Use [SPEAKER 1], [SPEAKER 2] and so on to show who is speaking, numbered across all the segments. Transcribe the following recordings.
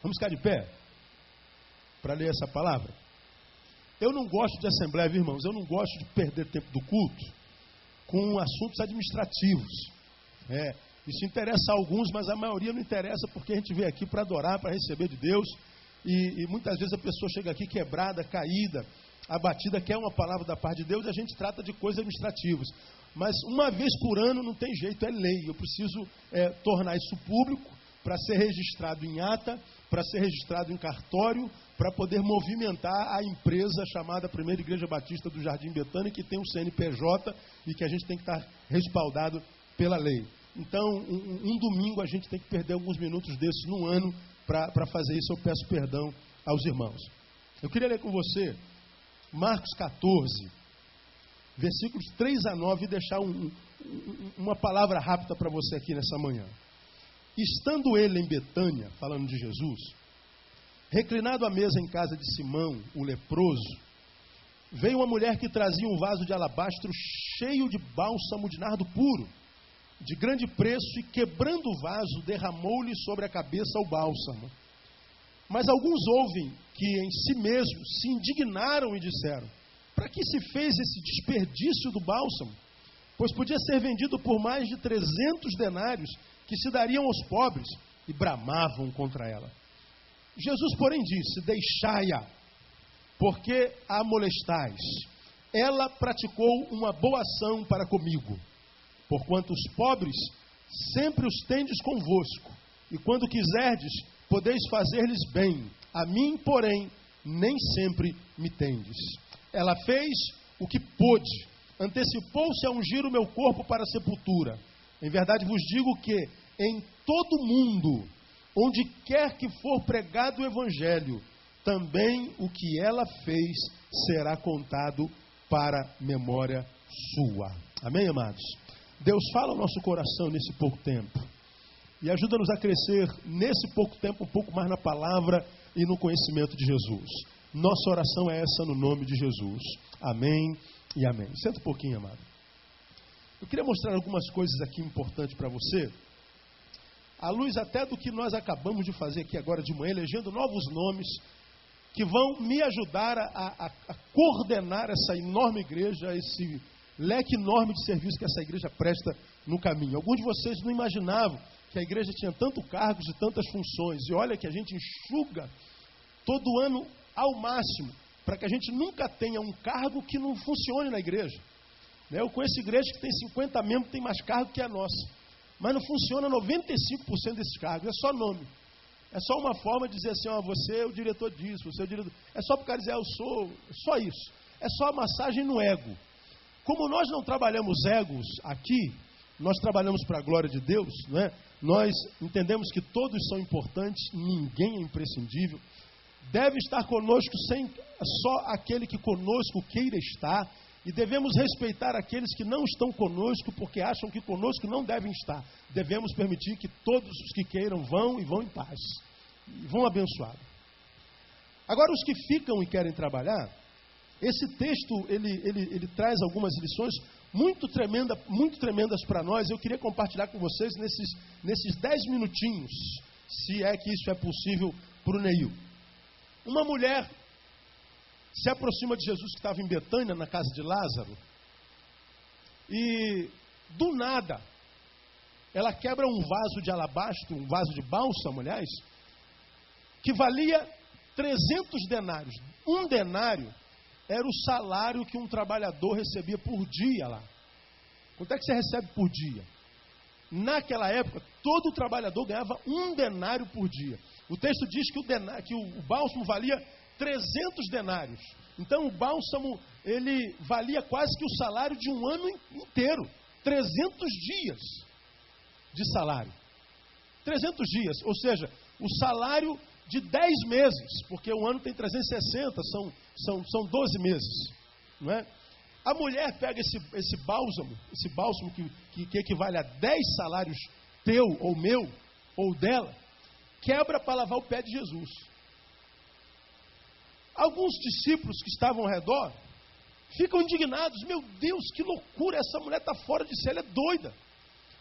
[SPEAKER 1] Vamos ficar de pé para ler essa palavra? Eu não gosto de assembleia, viu, irmãos? Eu não gosto de perder tempo do culto com assuntos administrativos. Isso interessa a alguns, mas a maioria não interessa, porque a gente veio aqui para adorar, para receber de Deus. E muitas vezes a pessoa chega aqui quebrada, caída, abatida, quer uma palavra da parte de Deus, e a gente trata de coisas administrativas. Mas uma vez por ano não tem jeito, é lei. Eu preciso tornar isso público, para ser registrado em ata, para ser registrado em cartório, para poder movimentar a empresa chamada Primeira Igreja Batista do Jardim Betânia, que tem um CNPJ e que a gente tem que estar respaldado pela lei. Então, um domingo a gente tem que perder alguns minutos desses no ano para fazer isso. Eu peço perdão aos irmãos. Eu queria ler com você Marcos 14, versículos 3 a 9, e deixar uma palavra rápida para você aqui nessa manhã. Estando ele em Betânia, falando de Jesus, reclinado à mesa em casa de Simão, o leproso, veio uma mulher que trazia um vaso de alabastro cheio de bálsamo de nardo puro, de grande preço, e quebrando o vaso, derramou-lhe sobre a cabeça o bálsamo. Mas alguns ouvem que em si mesmos se indignaram e disseram: para que se fez esse desperdício do bálsamo? Pois podia ser vendido por mais de 300 denários, que se dariam aos pobres, e bramavam contra ela. Jesus, porém, disse: deixai-a, porque a molestais. Ela praticou uma boa ação para comigo, porquanto os pobres sempre os tendes convosco, e quando quiserdes, podeis fazer-lhes bem. A mim, porém, nem sempre me tendes. Ela fez o que pôde, antecipou-se a ungir o meu corpo para a sepultura. Em verdade vos digo que em todo mundo, onde quer que for pregado o Evangelho, também o que ela fez será contado para memória sua. Amém, amados? Deus fala ao nosso coração nesse pouco tempo. E ajuda-nos a crescer nesse pouco tempo, um pouco mais na palavra e no conhecimento de Jesus. Nossa oração é essa no nome de Jesus. Amém e amém. Senta um pouquinho, amado. Eu queria mostrar algumas coisas aqui importantes para você, à luz até do que nós acabamos de fazer aqui agora de manhã, elegendo novos nomes que vão me ajudar a coordenar essa enorme igreja, esse leque enorme de serviço que essa igreja presta no caminho. Alguns de vocês não imaginavam que a igreja tinha tantos cargos e tantas funções, e olha que a gente enxuga todo ano ao máximo, para que a gente nunca tenha um cargo que não funcione na igreja. Eu conheço igrejas que tem 50 membros, tem mais cargo que a nossa, mas não funciona 95% desses cargos, é só nome. É só uma forma de dizer assim: você é o diretor disso, você é o diretor... É só para o cara dizer: eu sou... Só isso. É só a massagem no ego. Como nós não trabalhamos egos aqui, nós trabalhamos para a glória de Deus, não é? Nós entendemos que todos são importantes, ninguém é imprescindível. Deve estar conosco só aquele que conosco queira estar, e devemos respeitar aqueles que não estão conosco porque acham que conosco não devem estar. Devemos permitir que todos os que queiram vão e vão em paz, e vão abençoados. Agora, os que ficam e querem trabalhar, esse texto ele traz algumas lições muito tremendas para nós. Eu queria compartilhar com vocês nesses 10 minutinhos, se é que isso é possível para o Neil. Uma mulher se aproxima de Jesus, que estava em Betânia, na casa de Lázaro, e do nada ela quebra um vaso de alabastro, um vaso de bálsamo, aliás, que valia 300 denários. Um denário era o salário que um trabalhador recebia por dia lá. Quanto é que você recebe por dia? Naquela época, todo trabalhador ganhava um denário por dia. O texto diz que o bálsamo valia 300 denários. Então o bálsamo, ele valia quase que o salário de um ano inteiro. 300 dias de salário. 300 dias, ou seja, o salário de 10 meses, porque o ano tem 360, são 12 meses, não é? A mulher pega esse bálsamo que equivale a 10 salários teu, ou meu, ou dela, quebra para lavar o pé de Jesus. Alguns discípulos que estavam ao redor ficam indignados: meu Deus, que loucura, essa mulher está fora de si, ela é doida.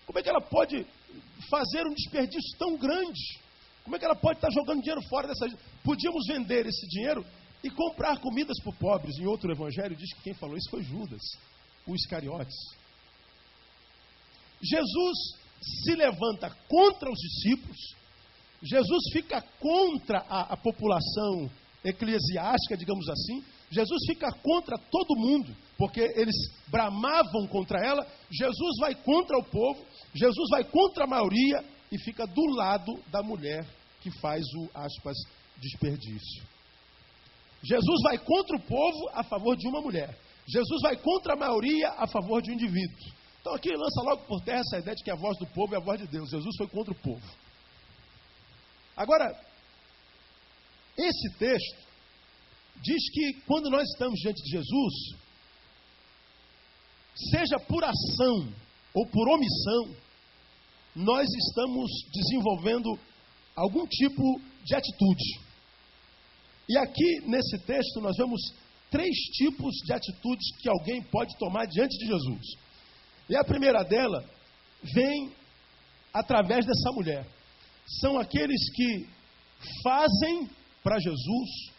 [SPEAKER 1] Como é que ela pode fazer um desperdício tão grande? Como é que ela pode estar jogando dinheiro fora dessa gente? Podíamos vender esse dinheiro e comprar comidas para os pobres. Em outro evangelho diz que quem falou isso foi Judas, o Iscariotes. Jesus se levanta contra os discípulos. Jesus fica contra a população eclesiástica, digamos assim. Jesus fica contra todo mundo, porque eles bramavam contra ela. Jesus vai contra o povo, Jesus vai contra a maioria e fica do lado da mulher que faz o, aspas, desperdício. Jesus vai contra o povo a favor de uma mulher. Jesus vai contra a maioria a favor de um indivíduo. Então aqui lança logo por terra essa ideia de que a voz do povo é a voz de Deus. Jesus foi contra o povo. Agora, esse texto diz que quando nós estamos diante de Jesus, seja por ação ou por omissão, nós estamos desenvolvendo algum tipo de atitude. E aqui nesse texto nós vemos 3 tipos de atitudes que alguém pode tomar diante de Jesus. E a primeira dela vem através dessa mulher. São aqueles que fazem para Jesus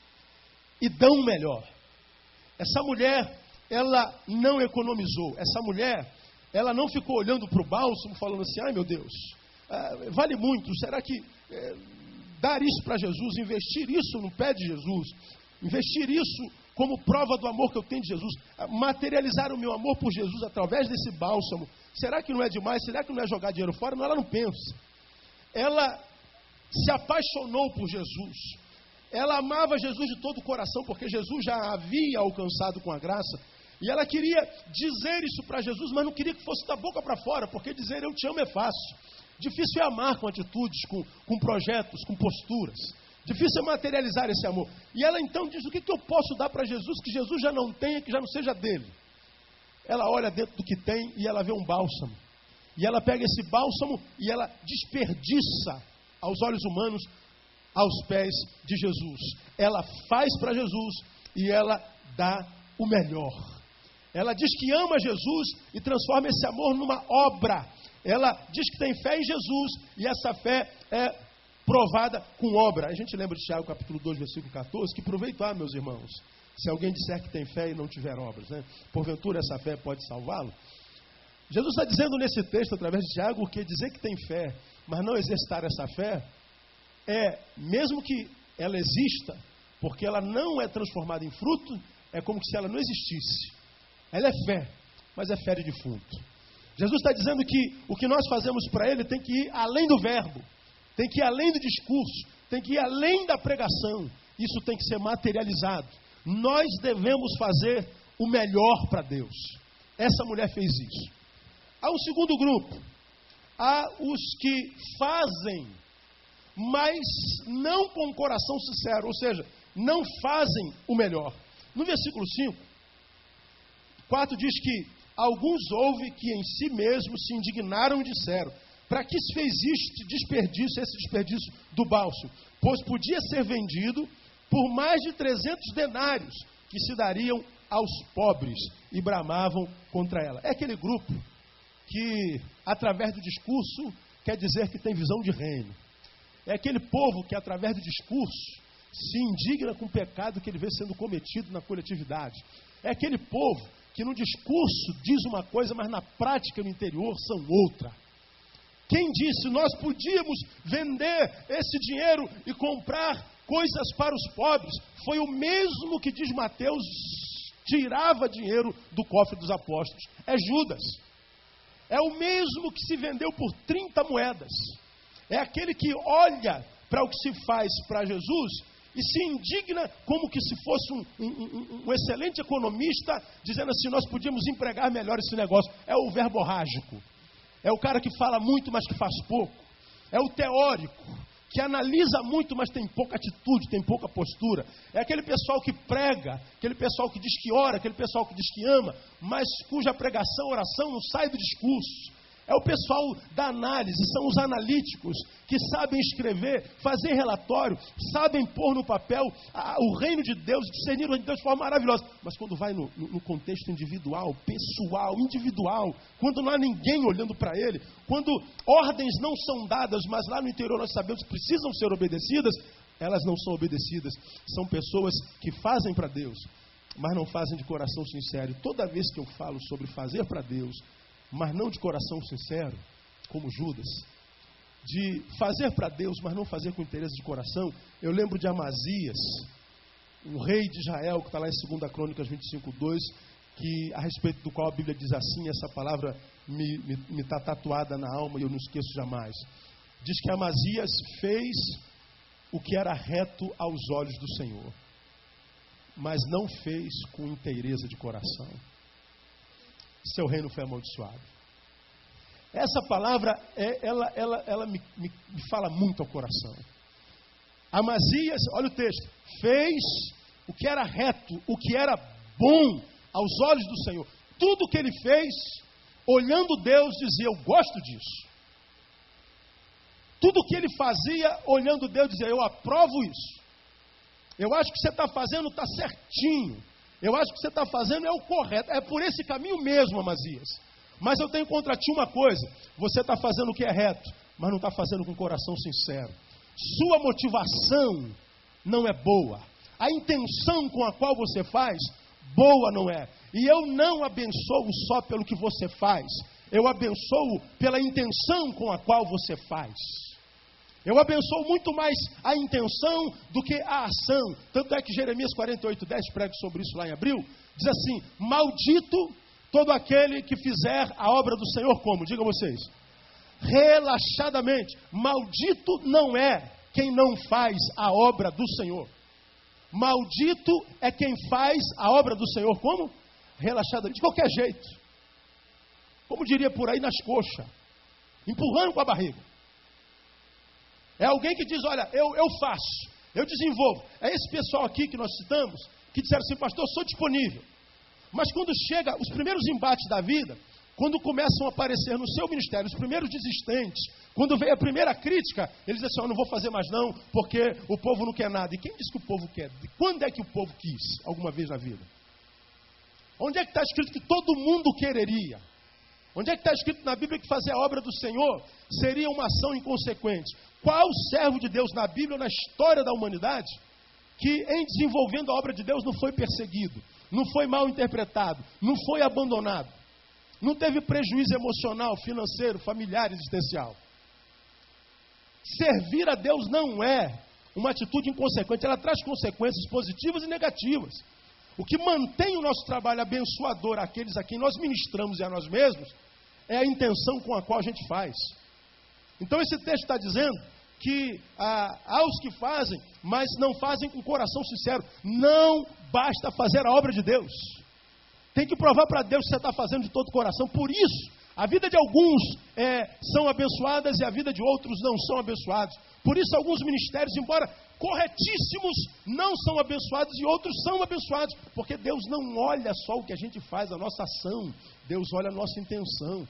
[SPEAKER 1] e dão o melhor. Essa mulher, ela não economizou. Essa mulher, ela não ficou olhando para o bálsamo falando assim, ai meu Deus, vale muito, será que dar isso para Jesus, investir isso no pé de Jesus, investir isso como prova do amor que eu tenho de Jesus, materializar o meu amor por Jesus através desse bálsamo, será que não é demais? Será que não é jogar dinheiro fora? Não, ela não pensa. Ela se apaixonou por Jesus. Ela amava Jesus de todo o coração, porque Jesus já a havia alcançado com a graça. E ela queria dizer isso para Jesus, mas não queria que fosse da boca para fora, porque dizer eu te amo é fácil. Difícil é amar com atitudes, com projetos, com posturas. Difícil é materializar esse amor. E ela então diz, o que eu posso dar para Jesus que Jesus já não tenha, que já não seja dele? Ela olha dentro do que tem e ela vê um bálsamo. E ela pega esse bálsamo e ela desperdiça aos olhos humanos, aos pés de Jesus. Ela faz para Jesus e ela dá o melhor. Ela diz que ama Jesus e transforma esse amor numa obra. Ela diz que tem fé em Jesus e essa fé é provada com obra. A gente lembra de Tiago capítulo 2, versículo 14, que proveito meus irmãos, se alguém disser que tem fé e não tiver obras, né? Porventura essa fé pode salvá-lo? Jesus está dizendo nesse texto, através de Tiago, que dizer que tem fé, mas não exercitar essa fé, mesmo que ela exista, porque ela não é transformada em fruto, é como se ela não existisse. Ela é fé, mas é fé de defunto. Jesus está dizendo que o que nós fazemos para Ele tem que ir além do verbo, tem que ir além do discurso, tem que ir além da pregação. Isso tem que ser materializado. Nós devemos fazer o melhor para Deus. Essa mulher fez isso. Há um segundo grupo. Há os que fazem, mas não com o coração sincero, ou seja, não fazem o melhor. No versículo 5, 4 diz que alguns houve que em si mesmos se indignaram e disseram, para que se fez este desperdício do bálsamo? Pois podia ser vendido por mais de 300 denários que se dariam aos pobres, e bramavam contra ela. É aquele grupo que, através do discurso, quer dizer que tem visão de reino. É aquele povo que, através do discurso, se indigna com o pecado que ele vê sendo cometido na coletividade. É aquele povo que no discurso diz uma coisa, mas na prática, no interior, são outra. Quem disse, nós podíamos vender esse dinheiro e comprar coisas para os pobres, foi o mesmo que, diz Mateus, tirava dinheiro do cofre dos apóstolos. É Judas. É o mesmo que se vendeu por 30 moedas. É aquele que olha para o que se faz para Jesus e se indigna como que se fosse um excelente economista, dizendo assim, nós podíamos empregar melhor esse negócio. É o verborrágico. É o cara que fala muito, mas que faz pouco. É o teórico, que analisa muito, mas tem pouca atitude, tem pouca postura. É aquele pessoal que prega, aquele pessoal que diz que ora, aquele pessoal que diz que ama, mas cuja pregação, oração não sai do discurso. É o pessoal da análise, são os analíticos que sabem escrever, fazer relatório, sabem pôr no papel o reino de Deus, discernir o reino de Deus de forma maravilhosa. Mas quando vai no contexto individual, pessoal, individual, quando não há ninguém olhando para ele, quando ordens não são dadas, mas lá no interior nós sabemos que precisam ser obedecidas, elas não são obedecidas. São pessoas que fazem para Deus, mas não fazem de coração sincero. E toda vez que eu falo sobre fazer para Deus, mas não de coração sincero, como Judas, de fazer para Deus, mas não fazer com interesse de coração, eu lembro de Amazias, um rei de Israel, que está lá em 2 Crônicas 25:2, que, a respeito do qual a Bíblia diz assim, essa palavra me está tatuada na alma e eu não esqueço jamais. Diz que Amazias fez o que era reto aos olhos do Senhor, mas não fez com inteireza de coração. Seu reino foi amaldiçoado. Essa palavra, ela me fala muito ao coração. Amazias, olha o texto, fez o que era reto, o que era bom aos olhos do Senhor. Tudo que ele fez, olhando Deus, dizia, eu gosto disso. Tudo que ele fazia, olhando Deus, dizia, eu aprovo isso. Eu acho que você está fazendo, está certinho. Eu acho que você está fazendo é o correto. É por esse caminho mesmo, Amazias. Mas eu tenho contra ti uma coisa. Você está fazendo o que é reto, mas não está fazendo com coração sincero. Sua motivação não é boa. A intenção com a qual você faz, boa não é. E eu não abençoo só pelo que você faz. Eu abençoo pela intenção com a qual você faz. Eu abençoo muito mais a intenção do que a ação. Tanto é que Jeremias 48:10, prego sobre isso lá em abril, diz assim, maldito todo aquele que fizer a obra do Senhor como? Digam vocês. Relaxadamente. Maldito não é quem não faz a obra do Senhor. Maldito é quem faz a obra do Senhor como? Relaxadamente. De qualquer jeito. Como diria por aí, nas coxas. Empurrando com a barriga. É alguém que diz, olha, eu faço, eu desenvolvo. É esse pessoal aqui que nós citamos, que disseram assim, pastor, sou disponível. Mas quando chega os primeiros embates da vida, quando começam a aparecer no seu ministério os primeiros desistentes, quando vem a primeira crítica, eles dizem assim, eu não vou fazer mais não, porque o povo não quer nada. E quem disse que o povo quer? Quando é que o povo quis, alguma vez na vida? Onde é que está escrito que todo mundo quereria? Onde é que está escrito na Bíblia que fazer a obra do Senhor seria uma ação inconsequente? Qual servo de Deus na Bíblia ou na história da humanidade que em desenvolvendo a obra de Deus não foi perseguido, não foi mal interpretado, não foi abandonado, não teve prejuízo emocional, financeiro, familiar, existencial? Servir a Deus não é uma atitude inconsequente, ela traz consequências positivas e negativas. O que mantém o nosso trabalho abençoador àqueles a quem nós ministramos e a nós mesmos é a intenção com a qual a gente faz. Então esse texto está dizendo que aos que fazem, mas não fazem com coração sincero. Não basta fazer a obra de Deus. Tem que provar para Deus que você está fazendo de todo o coração. Por isso, a vida de alguns são abençoadas e a vida de outros não são abençoados. Por isso, alguns ministérios, embora corretíssimos, não são abençoados e outros são abençoados. Porque Deus não olha só o que a gente faz, a nossa ação. Deus olha a nossa intenção.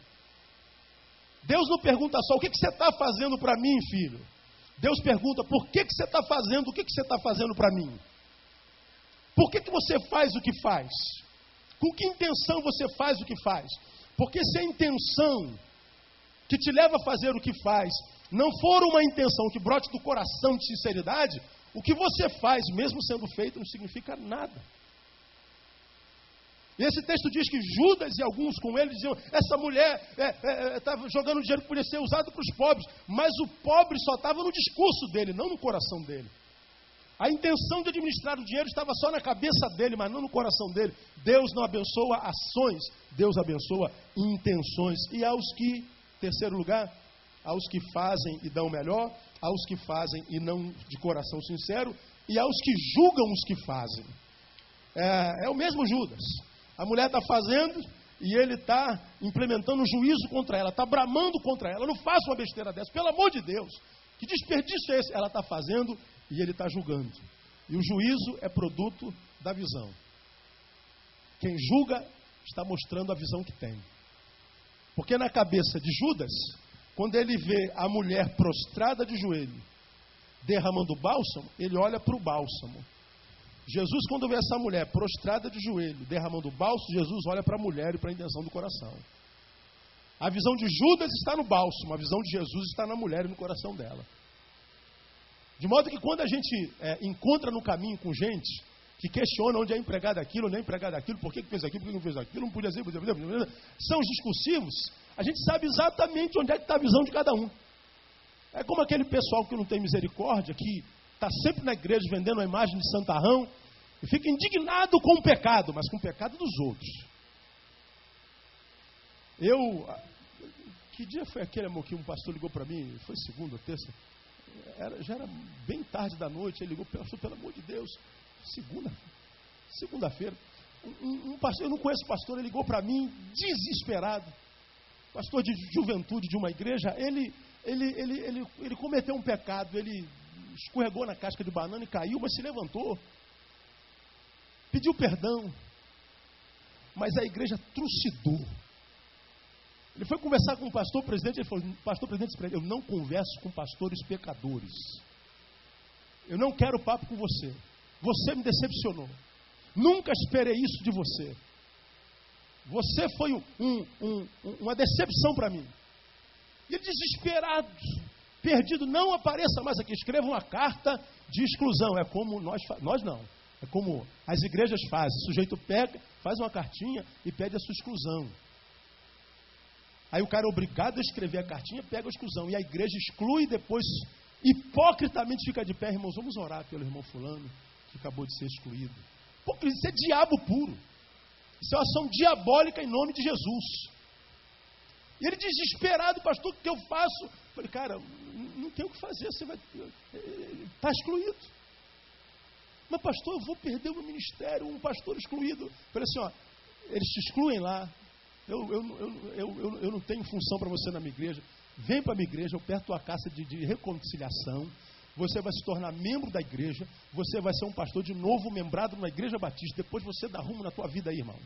[SPEAKER 1] Deus não pergunta só, o que você está fazendo para mim, filho? Deus pergunta, por que você está fazendo, o que você está fazendo para mim? Por que você faz o que faz? Com que intenção você faz o que faz? Porque se a intenção que te leva a fazer o que faz não for uma intenção que brote do coração de sinceridade, o que você faz, mesmo sendo feito, não significa nada. E esse texto diz que Judas e alguns com ele diziam, essa mulher estava jogando dinheiro que podia ser usado para os pobres, mas o pobre só estava no discurso dele, não no coração dele. A intenção de administrar o dinheiro estava só na cabeça dele, mas não no coração dele. Deus não abençoa ações, Deus abençoa intenções. E aos que, terceiro lugar, aos que fazem e dão melhor, aos que fazem e não de coração sincero, e aos que julgam os que fazem. É o mesmo Judas. A mulher está fazendo e ele está implementando um juízo contra ela, está bramando contra ela. Não faça uma besteira dessa, pelo amor de Deus. Que desperdício é esse? Ela está fazendo e ele está julgando. E o juízo é produto da visão. Quem julga está mostrando a visão que tem. Porque na cabeça de Judas, quando ele vê a mulher prostrada de joelho, derramando bálsamo, ele olha para o bálsamo. Jesus, quando vê essa mulher prostrada de joelho, derramando bálsamo, Jesus olha para a mulher e para a intenção do coração. A visão de Judas está no bálsamo, a visão de Jesus está na mulher e no coração dela. De modo que quando a gente encontra no caminho com gente que questiona onde é empregado aquilo, onde é empregado aquilo, por que fez aquilo, por que não fez aquilo, não podia ser, são os discursivos, a gente sabe exatamente onde é que está a visão de cada um. É como aquele pessoal que não tem misericórdia, que está sempre na igreja vendendo a imagem de santarrão e fica indignado com o pecado, mas com o pecado dos outros. Que dia foi aquele, amor, que um pastor ligou para mim? Foi segunda ou terça? Já era bem tarde da noite. Ele ligou, pastor, pelo amor de Deus. Segunda-feira. Um pastor, eu não conheço o pastor, ele ligou para mim desesperado. Pastor de juventude de uma igreja. Ele cometeu um pecado. Ele escorregou na casca de banana e caiu, mas se levantou. Pediu perdão. Mas a igreja trucidou. Ele foi conversar com o pastor presidente, ele falou, pastor presidente, eu não converso com pastores pecadores. Eu não quero papo com você. Você me decepcionou. Nunca esperei isso de você. Você foi uma decepção para mim. E ele desesperado, perdido, não apareça mais aqui. Escreva uma carta de exclusão. É como nós não. É como as igrejas fazem. O sujeito pega, faz uma cartinha e pede a sua exclusão. Aí o cara é obrigado a escrever a cartinha, pega a exclusão. E a igreja exclui e depois, hipocritamente, fica de pé. Irmãos, vamos orar pelo irmão fulano, que acabou de ser excluído. Porque isso é diabo puro. Isso é uma ação diabólica em nome de Jesus. E ele desesperado, pastor, o que eu faço? Eu falei, cara, não tem o que fazer, você vai... Está excluído. Mas pastor, eu vou perder o meu ministério, um pastor excluído. Eu falei assim, ó, eles te excluem lá. Eu não tenho função para você na minha igreja. Vem para a minha igreja, eu perto tua casa de reconciliação. Você vai se tornar membro da igreja. Você vai ser um pastor de novo, membrado na igreja batista. Depois você dá rumo na tua vida aí, irmão.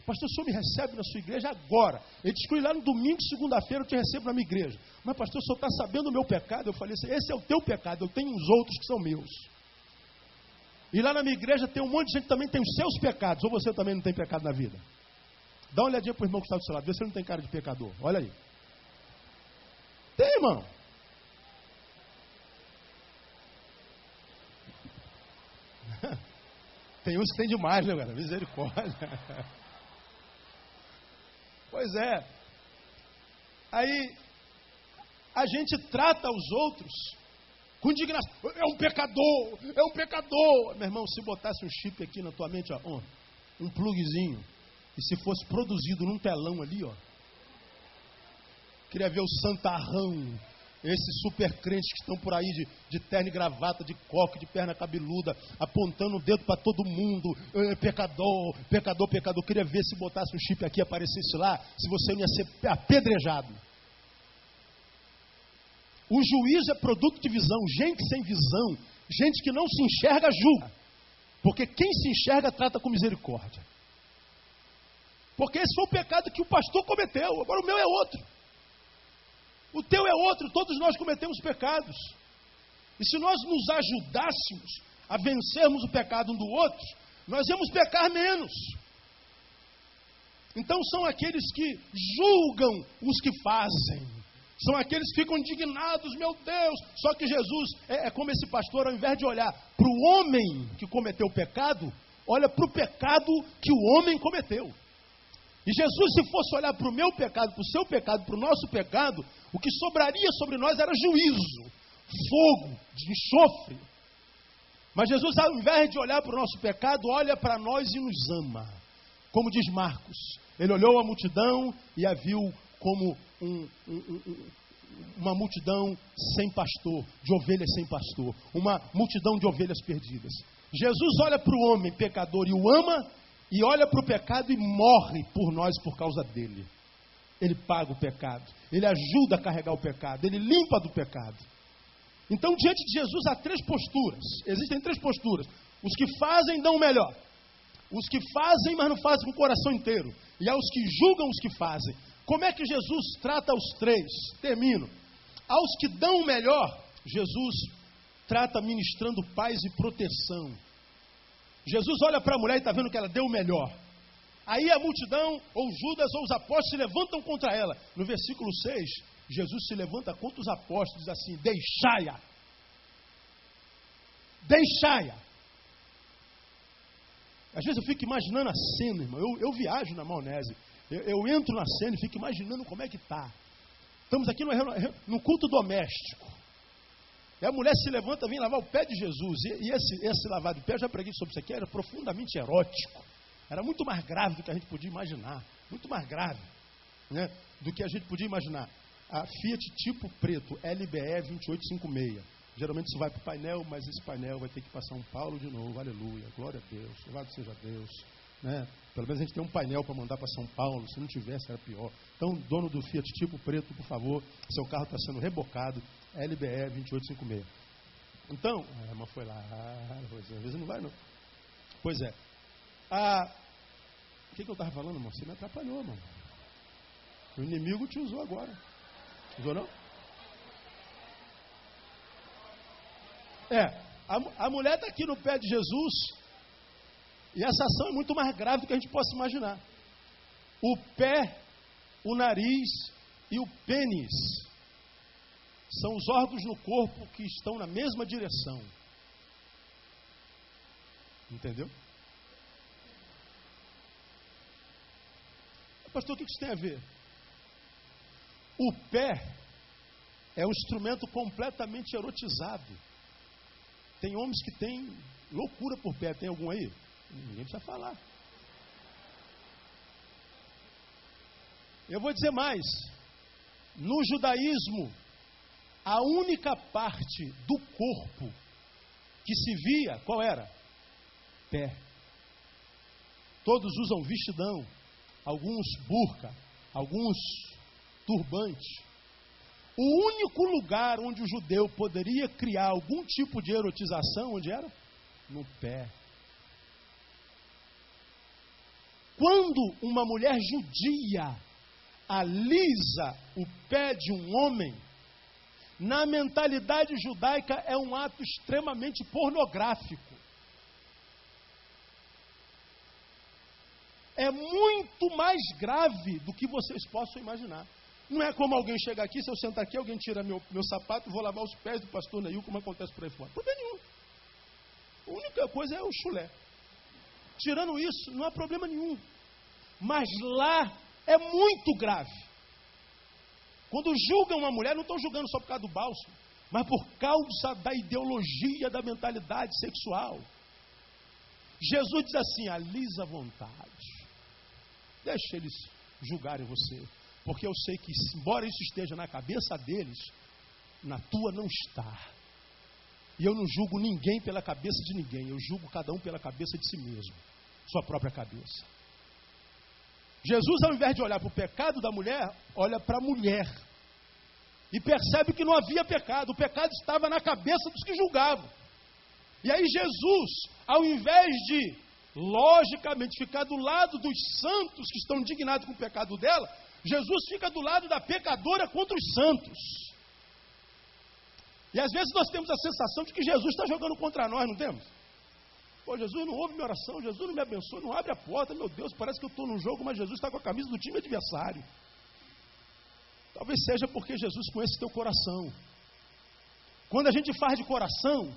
[SPEAKER 1] Pastor, o senhor me recebe na sua igreja agora. Ele te exclui lá no domingo, segunda-feira, eu te recebo na minha igreja. Mas pastor, o senhor está sabendo o meu pecado? Eu falei assim, esse é o teu pecado, eu tenho uns outros que são meus. E lá na minha igreja tem um monte de gente que também tem os seus pecados. Ou você também não tem pecado na vida? Dá uma olhadinha para o irmão que está do seu lado, vê se ele não tem cara de pecador. Olha aí. Tem, irmão. Tem uns que tem demais, né, cara? Misericórdia. Pois é. Aí, a gente trata os outros com indignação. É um pecador, é um pecador. Meu irmão, se botasse um chip aqui na tua mente, ó, um plugzinho, e se fosse produzido num telão ali, ó. Queria ver o santarrão, esses super crentes que estão por aí de terno e gravata, de coque, de perna cabeluda, apontando o dedo para todo mundo. Pecador, pecador, pecador. Queria ver se botasse um chip aqui e aparecesse lá, se você não ia ser apedrejado. O juízo é produto de visão. Gente sem visão, gente que não se enxerga, julga. Porque quem se enxerga trata com misericórdia. Porque esse foi o pecado que o pastor cometeu. Agora o meu é outro. O teu é outro. Todos nós cometemos pecados. E se nós nos ajudássemos a vencermos o pecado um do outro, nós íamos pecar menos. Então são aqueles que julgam os que fazem. São aqueles que ficam indignados, meu Deus. Só que Jesus é como esse pastor, ao invés de olhar para o homem que cometeu o pecado, olha para o pecado que o homem cometeu. E Jesus, se fosse olhar para o meu pecado, para o seu pecado, para o nosso pecado, o que sobraria sobre nós era juízo, fogo, de enxofre. Mas Jesus, ao invés de olhar para o nosso pecado, olha para nós e nos ama. Como diz Marcos, ele olhou a multidão e a viu como uma multidão sem pastor, de ovelhas sem pastor, uma multidão de ovelhas perdidas. Jesus olha para o homem pecador e o ama, e olha para o pecado e morre por nós por causa dele. Ele paga o pecado, ele ajuda a carregar o pecado, ele limpa do pecado. Então, diante de Jesus há três posturas. Existem três posturas. Os que fazem dão o melhor. Os que fazem, mas não fazem com o coração inteiro. E há os que julgam os que fazem. Como é que Jesus trata os três? Termino. Aos que dão o melhor, Jesus trata ministrando paz e proteção. Jesus olha para a mulher e está vendo que ela deu o melhor. Aí a multidão, ou Judas, ou os apóstolos se levantam contra ela. No versículo 6, Jesus se levanta contra os apóstolos e diz assim: deixai-a. Deixai-a. Às vezes eu fico imaginando a cena, irmão. Eu viajo na maionese. Eu entro na cena e fico imaginando como é que está. Estamos aqui no culto doméstico. E a mulher se levanta, vem lavar o pé de Jesus. E esse lavar de pé, eu já preguei sobre isso aqui, era profundamente erótico. Era muito mais grave do que a gente podia imaginar. Muito mais grave, né, do que a gente podia imaginar. A Fiat tipo preto, LBE 2856. Geralmente isso vai para o painel, mas esse painel vai ter que ir para São Paulo de novo. Aleluia, glória a Deus, louvado seja Deus. Né? Pelo menos a gente tem um painel para mandar para São Paulo. Se não tivesse, era pior. Então, dono do Fiat tipo preto, por favor, seu carro está sendo rebocado. LBE 2856. Então, a irmã foi lá. Às vezes não vai, não. Pois é. O que eu estava falando, irmão? Você me atrapalhou, irmão. O inimigo te usou agora. Usou, não? A mulher está aqui no pé de Jesus. E essa ação é muito mais grave do que a gente possa imaginar. O pé, o nariz e o pênis são os órgãos no corpo que estão na mesma direção. Entendeu? Pastor, o que isso tem a ver? O pé é um instrumento completamente erotizado. Tem homens que têm loucura por pé. Tem algum aí? Ninguém precisa falar. Eu vou dizer mais. No judaísmo, a única parte do corpo que se via, qual era? Pé. Todos usam vestidão, alguns burca, alguns turbante. O único lugar onde o judeu poderia criar algum tipo de erotização, onde era? No pé. Quando uma mulher judia alisa o pé de um homem, na mentalidade judaica é um ato extremamente pornográfico. É muito mais grave do que vocês possam imaginar. Não é como alguém chega aqui, se eu sentar aqui, alguém tira meu sapato e vou lavar os pés do pastor Neil, como acontece por aí fora. Problema nenhum. A única coisa é o chulé. Tirando isso, não há problema nenhum. Mas lá é muito grave. Quando julgam uma mulher, não estão julgando só por causa do bálsamo, mas por causa da ideologia, da mentalidade sexual. Jesus diz assim: alisa a vontade. Deixa eles julgarem você. Porque eu sei que, embora isso esteja na cabeça deles, na tua não está. E eu não julgo ninguém pela cabeça de ninguém. Eu julgo cada um pela cabeça de si mesmo. Sua própria cabeça. Jesus, ao invés de olhar para o pecado da mulher, olha para a mulher. E percebe que não havia pecado. O pecado estava na cabeça dos que julgavam. E aí Jesus, ao invés de, logicamente, ficar do lado dos santos que estão indignados com o pecado dela, Jesus fica do lado da pecadora contra os santos. E às vezes nós temos a sensação de que Jesus está jogando contra nós, não temos? Pô, Jesus não ouve minha oração, Jesus não me abençoa, não abre a porta, meu Deus, parece que eu estou num jogo, mas Jesus está com a camisa do time adversário. Talvez seja porque Jesus conhece teu coração. Quando a gente faz de coração,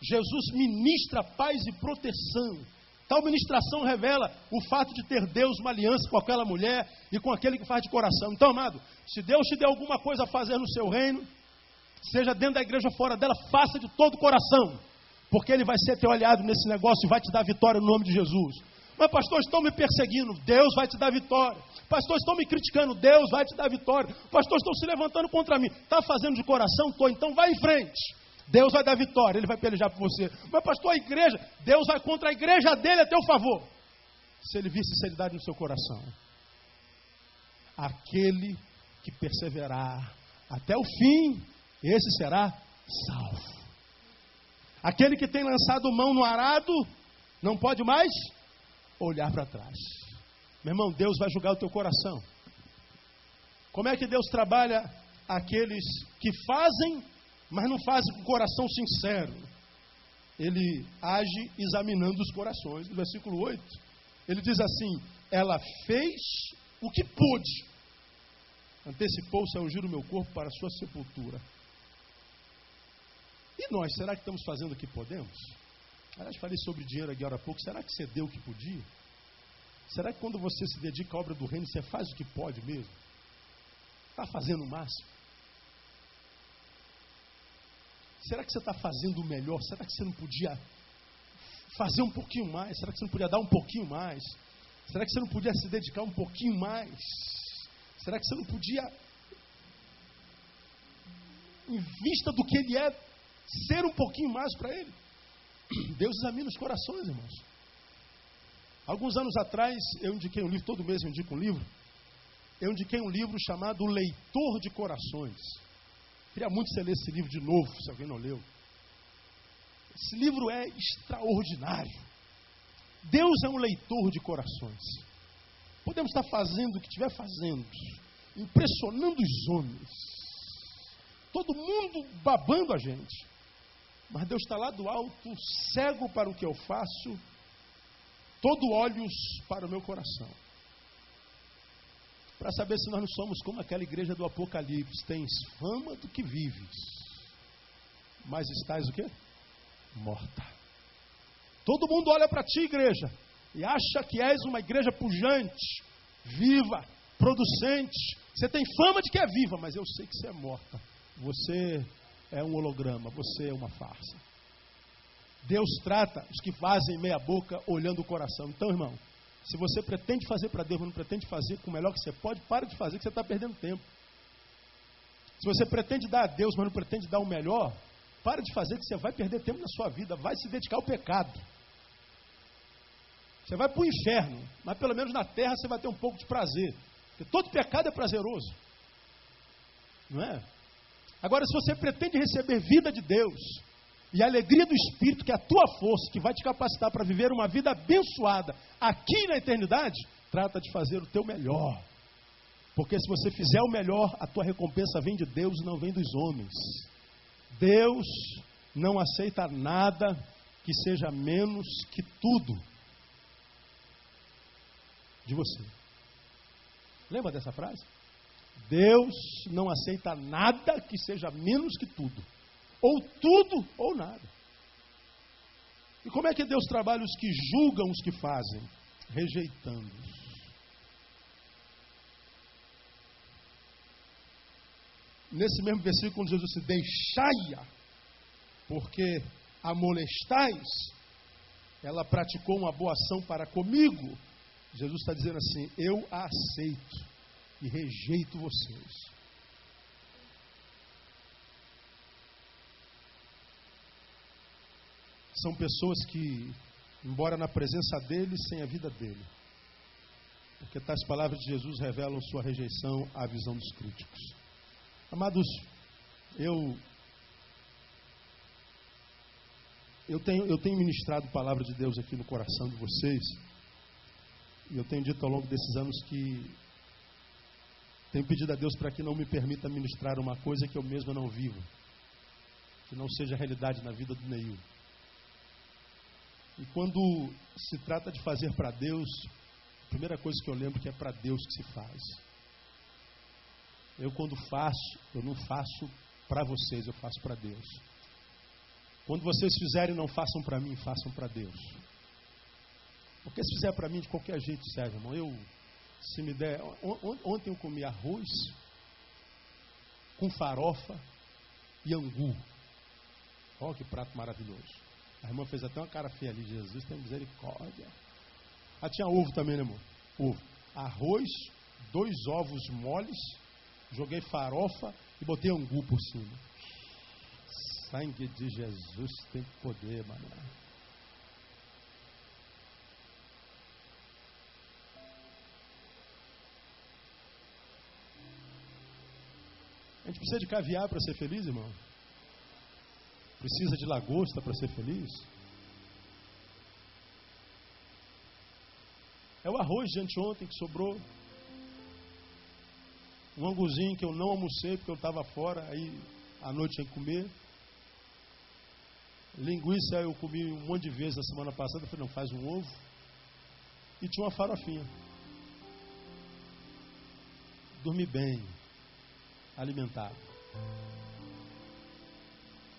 [SPEAKER 1] Jesus ministra paz e proteção. Tal ministração revela o fato de ter Deus uma aliança com aquela mulher e com aquele que faz de coração. Então, amado, se Deus te der alguma coisa a fazer no seu reino, seja dentro da igreja ou fora dela, faça de todo o coração. Porque Ele vai ser teu aliado nesse negócio e vai te dar vitória no nome de Jesus. Mas pastor, estão me perseguindo, Deus vai te dar vitória. Pastor, estão me criticando, Deus vai te dar vitória. Pastor, estão se levantando contra mim. Está fazendo de coração? Estou, então vai em frente. Deus vai dar vitória, Ele vai pelejar por você. Mas pastor, a igreja, Deus vai contra a igreja dele a teu favor. Se Ele vir sinceridade no seu coração. Aquele que perseverar até o fim, esse será salvo. Aquele que tem lançado mão no arado, não pode mais olhar para trás. Meu irmão, Deus vai julgar o teu coração. Como é que Deus trabalha aqueles que fazem, mas não fazem com o coração sincero? Ele age examinando os corações. No versículo 8, ele diz assim: ela fez o que pôde, antecipou-se a ungir o meu corpo para a sua sepultura. E nós, será que estamos fazendo o que podemos? Aliás, falei sobre dinheiro agora há pouco. Será que você deu o que podia? Será que quando você se dedica à obra do reino, você faz o que pode mesmo? Está fazendo o máximo? Será que você está fazendo o melhor? Será que você não podia fazer um pouquinho mais? Será que você não podia dar um pouquinho mais? Será que você não podia se dedicar um pouquinho mais? Será que você não podia, em vista do que Ele é, ser um pouquinho mais para Ele? Deus examina os corações, irmãos. Alguns anos atrás, eu indiquei um livro, todo mês eu indico um livro. Eu indiquei um livro chamado O Leitor de Corações. Queria muito que você lesse esse livro de novo, se alguém não leu. Esse livro é extraordinário. Deus é um leitor de corações. Podemos estar fazendo o que estiver fazendo, impressionando os homens, todo mundo babando a gente, mas Deus está lá do alto, cego para o que eu faço, todo olhos para o meu coração, para saber se nós não somos como aquela igreja do Apocalipse: tens fama do que vives, mas estás o quê? Morta. Todo mundo olha para ti, igreja, e acha que és uma igreja pujante, viva, producente. Você tem fama de que é viva, mas eu sei que você é morta. Você é um holograma, você é uma farsa. Deus trata os que fazem meia boca olhando o coração. Então, irmão, se você pretende fazer para Deus, mas não pretende fazer com o melhor que você pode, para de fazer, que você está perdendo tempo. Se você pretende dar a Deus, mas não pretende dar o melhor, para de fazer, que você vai perder tempo na sua vida, vai se dedicar ao pecado. Você vai para o inferno, mas pelo menos na terra você vai ter um pouco de prazer. Porque todo pecado é prazeroso. Não é? Agora, se você pretende receber vida de Deus e a alegria do Espírito, que é a tua força, que vai te capacitar para viver uma vida abençoada aqui na eternidade, trata de fazer o teu melhor. Porque se você fizer o melhor, a tua recompensa vem de Deus e não vem dos homens. Deus não aceita nada que seja menos que tudo de você. Lembra dessa frase? Deus não aceita nada que seja menos que tudo. Ou tudo ou nada. E como é que Deus trabalha os que julgam os que fazem? Rejeitando-os. Nesse mesmo versículo, quando Jesus disse: deixai-a, porque a molestais, ela praticou uma boa ação para comigo. Jesus está dizendo assim: eu a aceito e rejeito vocês. São pessoas que, embora na presença dele, sem a vida dele. Porque tais palavras de Jesus revelam sua rejeição à visão dos críticos. Amados, eu tenho ministrado a palavra de Deus aqui no coração de vocês. E eu tenho dito ao longo desses anos que tenho pedido a Deus para que não me permita ministrar uma coisa que eu mesmo não vivo, que não seja realidade na vida do Neil. E quando se trata de fazer para Deus, a primeira coisa que eu lembro que é para Deus que se faz. Eu quando faço, eu não faço para vocês, eu faço para Deus. Quando vocês fizerem, não façam para mim, façam para Deus. Porque se fizer para mim, de qualquer jeito serve, irmão. Se me der... Ontem eu comi arroz com farofa e angu. Olha que prato maravilhoso. A irmã fez até uma cara feia ali. Jesus tem misericórdia. Ah, tinha ovo também, né, irmão? Ovo. Arroz, 2 ovos moles, joguei farofa e botei angu por cima. Sangue de Jesus tem poder, mano. A gente precisa de caviar para ser feliz, irmão? Precisa de lagosta para ser feliz? É o arroz de anteontem que sobrou. Um anguzinho que eu não almocei porque eu estava fora, aí à noite tinha que comer. Linguiça eu comi um monte de vezes a semana passada, eu falei, não, faz um ovo. E tinha uma farofinha. Dormi bem, alimentado.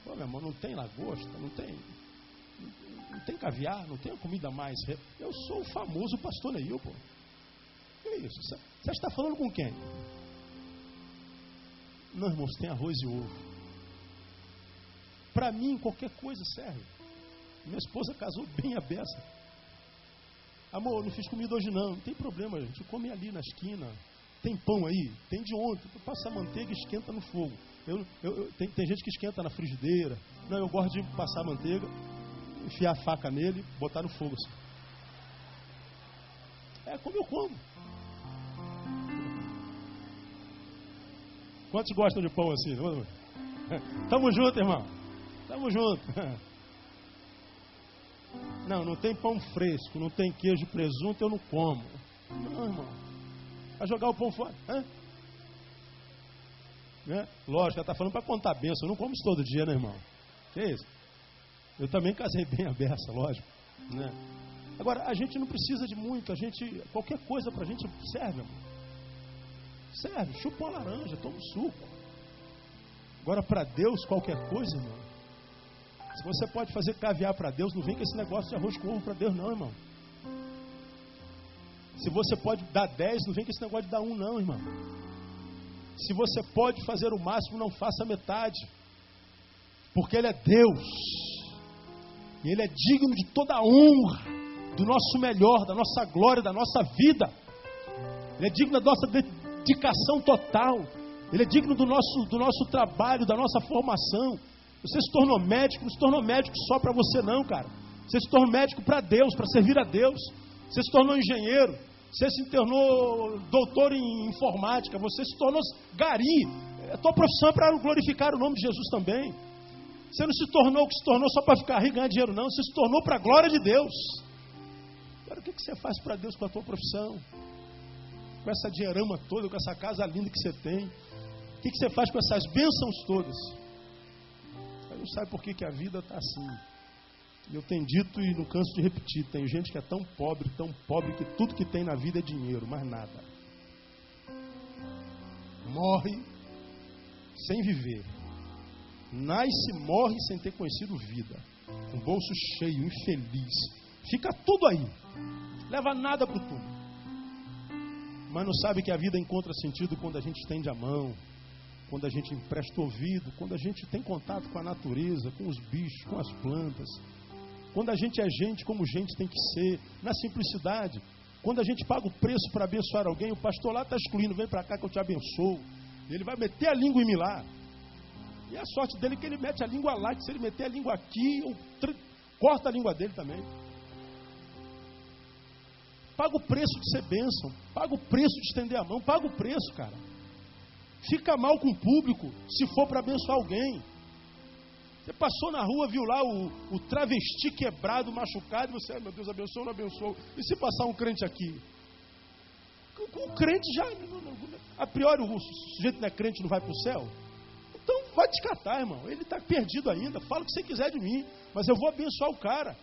[SPEAKER 1] Pô, meu irmão, não tem lagosta, não tem caviar, não tem comida mais. Eu sou o famoso pastor Neil, pô. Que isso? Você está falando com quem? Não, irmãos, tem arroz e ovo. Para mim, qualquer coisa serve. Minha esposa casou bem a beça. Amor, não fiz comida hoje não. Não tem problema, a gente come ali na esquina. Tem pão aí? Tem de ontem. Passa a manteiga e esquenta no fogo. Tem gente que esquenta na frigideira. Não, eu gosto de passar a manteiga, enfiar a faca nele, botar no fogo assim. Como eu como. Quantos gostam de pão assim? Tamo junto, irmão. Tamo junto. Não tem pão fresco, não tem queijo e presunto, eu não como. Não, irmão. Vai jogar o pão fora. Lógico, ela está falando para contar a bênção. Eu não como isso todo dia, né, irmão? Que isso? Eu também casei bem a beça, lógico. Né? Agora, a gente não precisa de muito. Qualquer coisa para a gente serve, irmão. Serve, chupa uma laranja, toma um suco. Agora, para Deus, qualquer coisa, irmão. Se você pode fazer caviar para Deus, não vem com esse negócio de arroz com ovo para Deus, não, irmão. Se você pode dar 10, não vem com esse negócio de dar 1, não, irmão. Se você pode fazer o máximo, não faça metade. Porque Ele é Deus. E Ele é digno de toda a honra, do nosso melhor, da nossa glória, da nossa vida. Ele é digno da nossa dedicação total. Ele é digno do nosso trabalho, da nossa formação. Você se tornou médico, não se tornou médico só para você não, cara. Você se tornou médico para Deus, para servir a Deus. Você se tornou engenheiro. Você se tornou doutor em informática. Você se tornou gari. A tua profissão é para glorificar o nome de Jesus também. Você não se tornou o que se tornou só para ficar rico e ganhar dinheiro, não. Você se tornou para a glória de Deus. Agora, o que você faz para Deus com a tua profissão? Com essa dinheirama toda, com essa casa linda que você tem? O que você faz com essas bênçãos todas? Você não sabe por que a vida está assim. E eu tenho dito e não canso de repetir, tem gente que é tão pobre que tudo que tem na vida é dinheiro, mais nada. Morre sem viver. Nasce e morre sem ter conhecido vida. Com o bolso cheio, infeliz. Fica tudo aí. Leva nada para o túmulo. Mas não sabe que a vida encontra sentido quando a gente estende a mão, quando a gente empresta ouvido, quando a gente tem contato com a natureza, com os bichos, com as plantas. Quando a gente é gente como gente tem que ser, na simplicidade. Quando a gente paga o preço para abençoar alguém, o pastor lá está excluindo, vem para cá que eu te abençoo. Ele vai meter a língua em mim lá. E a sorte dele é que ele mete a língua lá, que se ele meter a língua aqui, eu corto a língua dele também. Paga o preço de ser bênção, paga o preço de estender a mão, paga o preço, cara. Fica mal com o público se for para abençoar alguém. Você passou na rua, viu lá o travesti quebrado, machucado, e você, meu Deus, abençoa ou não abençoa? E se passar um crente aqui? O crente já, a priori, o sujeito não é crente, não vai para o céu? Então vai descartar, irmão. Ele está perdido ainda. Fala o que você quiser de mim, mas eu vou abençoar o cara.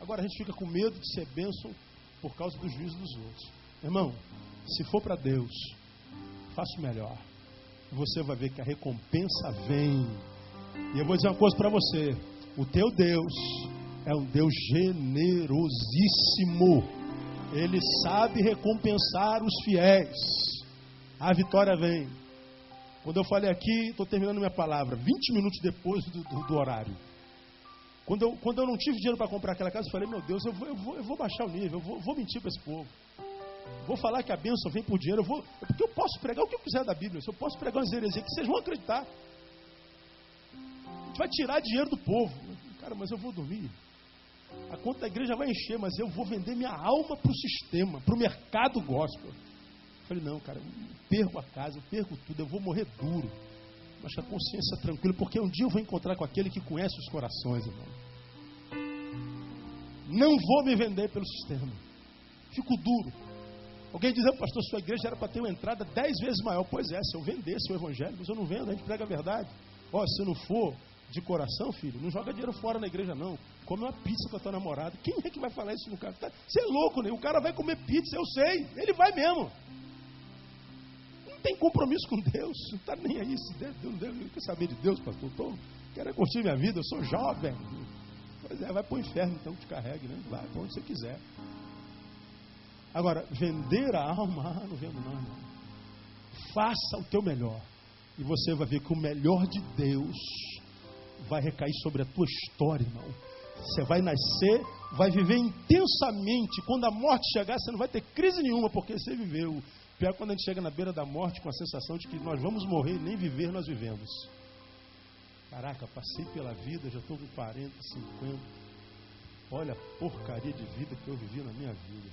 [SPEAKER 1] Agora a gente fica com medo de ser bênção por causa do juízo dos outros. Irmão, se for para Deus, faça o melhor. Você vai ver que a recompensa vem. E eu vou dizer uma coisa para você. O teu Deus é um Deus generosíssimo. Ele sabe recompensar os fiéis. A vitória vem. Quando eu falei aqui, estou terminando minha palavra, 20 minutos depois do horário. Quando eu não tive dinheiro para comprar aquela casa, eu falei, meu Deus, eu vou baixar o nível, eu vou mentir para esse povo. Vou falar que a bênção vem por dinheiro, porque eu posso pregar o que eu quiser da Bíblia, se eu posso pregar umas heresias, que vocês vão acreditar. A gente vai tirar dinheiro do povo. Cara, mas eu vou dormir. A conta da igreja vai encher, mas eu vou vender minha alma para o sistema, para o mercado gospel. Eu falei, não, cara, eu perco a casa, eu perco tudo, eu vou morrer duro. Mas com a consciência tranquila, porque um dia eu vou encontrar com aquele que conhece os corações, irmão. Não vou me vender pelo sistema. Fico duro. Alguém diz, pastor, sua igreja era para ter uma entrada 10 vezes maior. Pois é, se eu vendesse o evangelho, mas eu não vendo, a gente prega a verdade. Se não for de coração, filho, não joga dinheiro fora na igreja, não. Come uma pizza com a tua namorada. Quem é que vai falar isso no cara? Você é louco, né? O cara vai comer pizza, eu sei. Ele vai mesmo. Não tem compromisso com Deus. Não está nem aí. Deus não quer saber de Deus, pastor. Quero curtir minha vida, eu sou jovem. Pois é, vai para o inferno, então, que te carregue, né? Vai para onde você quiser. Agora, vender a alma, não vendo não, irmão. Faça o teu melhor. E você vai ver que o melhor de Deus vai recair sobre a tua história, irmão. Você vai nascer, vai viver intensamente. Quando a morte chegar, você não vai ter crise nenhuma, porque você viveu. Pior é quando a gente chega na beira da morte com a sensação de que nós vamos morrer, nem viver nós vivemos. Caraca, passei pela vida, já estou com 40, 50. Olha a porcaria de vida que eu vivi na minha vida.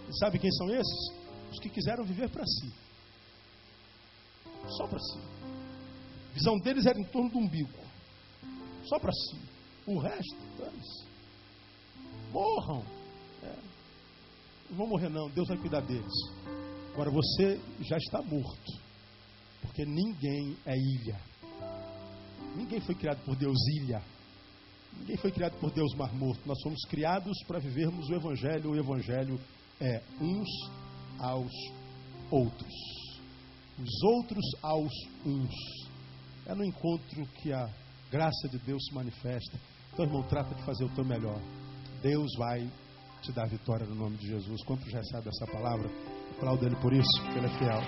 [SPEAKER 1] E sabe quem são esses? Os que quiseram viver para si. Só para si. A visão deles era em torno do umbigo. Só para si. O resto, dane-se. Morram. Não vão morrer não, Deus vai cuidar deles. Agora você já está morto. Porque ninguém é ilha. Ninguém foi criado por Deus ilha. Ninguém foi criado por Deus mar morto. Nós fomos criados para vivermos o Evangelho. O Evangelho é uns aos outros. Os outros aos uns. É no encontro que a graça de Deus se manifesta. Então, irmão, trata de fazer o teu melhor. Deus vai te dar vitória no nome de Jesus. Quantos recebem essa palavra? Aplauda Ele por isso, porque Ele é fiel.